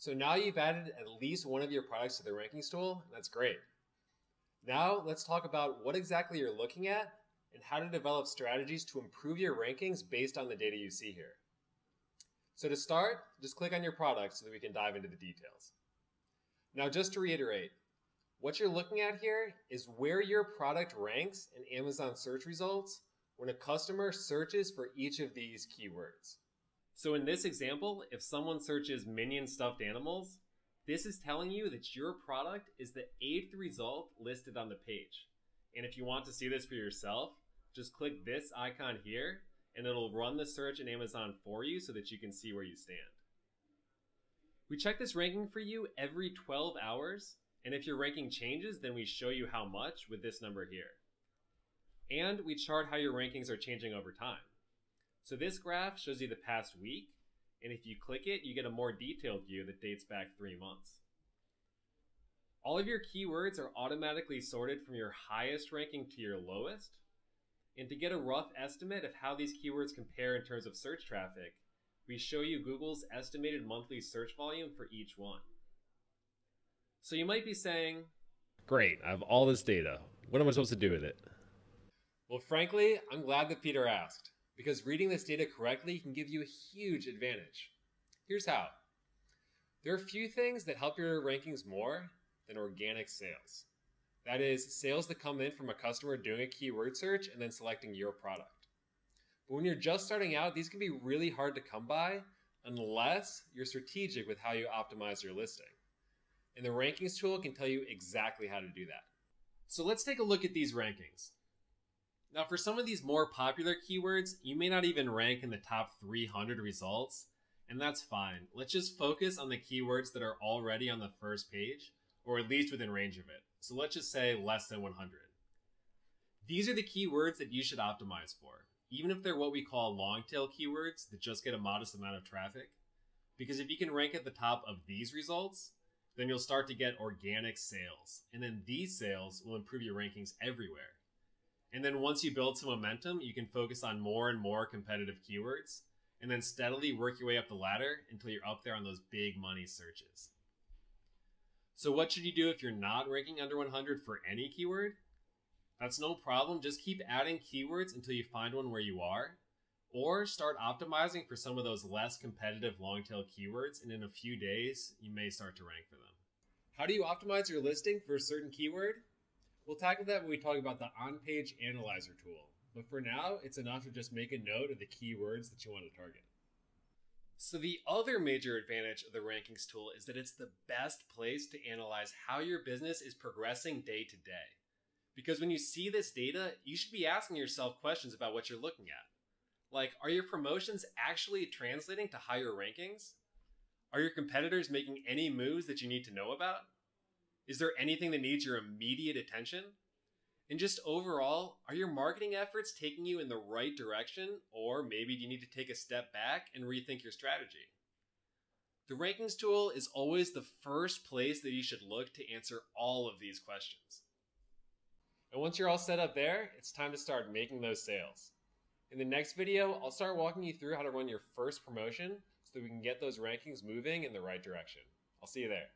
So now you've added at least one of your products to the rankings tool, and that's great. Now let's talk about what exactly you're looking at and how to develop strategies to improve your rankings based on the data you see here. So to start, just click on your product so that we can dive into the details. Now just to reiterate, what you're looking at here is where your product ranks in Amazon search results when a customer searches for each of these keywords. So in this example, if someone searches minion stuffed animals, this is telling you that your product is the 8th result listed on the page. And if you want to see this for yourself, just click this icon here and it'll run the search in Amazon for you so that you can see where you stand. We check this ranking for you every 12 hours, and if your ranking changes, then we show you how much with this number here. And we chart how your rankings are changing over time. So this graph shows you the past week, and if you click it, you get a more detailed view that dates back 3 months. All of your keywords are automatically sorted from your highest ranking to your lowest. And to get a rough estimate of how these keywords compare in terms of search traffic, we show you Google's estimated monthly search volume for each one. So you might be saying, great, I have all this data. What am I supposed to do with it? Well, frankly, I'm glad that Peter asked, because reading this data correctly can give you a huge advantage. Here's how. There are a few things that help your rankings more than organic sales. That is, sales that come in from a customer doing a keyword search and then selecting your product. But when you're just starting out, these can be really hard to come by unless you're strategic with how you optimize your listing. And the rankings tool can tell you exactly how to do that. So let's take a look at these rankings. Now for some of these more popular keywords, you may not even rank in the top 300 results, and that's fine. Let's just focus on the keywords that are already on the first page, or at least within range of it. So let's just say less than 100. These are the keywords that you should optimize for, even if they're what we call long tail keywords that just get a modest amount of traffic. Because if you can rank at the top of these results, then you'll start to get organic sales. And then these sales will improve your rankings everywhere. And then once you build some momentum, you can focus on more and more competitive keywords, and then steadily work your way up the ladder until you're up there on those big money searches. So what should you do if you're not ranking under 100 for any keyword? That's no problem. Just keep adding keywords until you find one where you are, or start optimizing for some of those less competitive long tail keywords, and in a few days, you may start to rank for them. How do you optimize your listing for a certain keyword? We'll tackle that when we talk about the on-page analyzer tool. But for now, it's enough to just make a note of the keywords that you want to target. So the other major advantage of the rankings tool is that it's the best place to analyze how your business is progressing day to day. Because when you see this data, you should be asking yourself questions about what you're looking at. Like, are your promotions actually translating to higher rankings? Are your competitors making any moves that you need to know about? Is there anything that needs your immediate attention? And just overall, are your marketing efforts taking you in the right direction? Or maybe do you need to take a step back and rethink your strategy? The rankings tool is always the first place that you should look to answer all of these questions. And once you're all set up there, it's time to start making those sales. In the next video, I'll start walking you through how to run your first promotion so that we can get those rankings moving in the right direction. I'll see you there.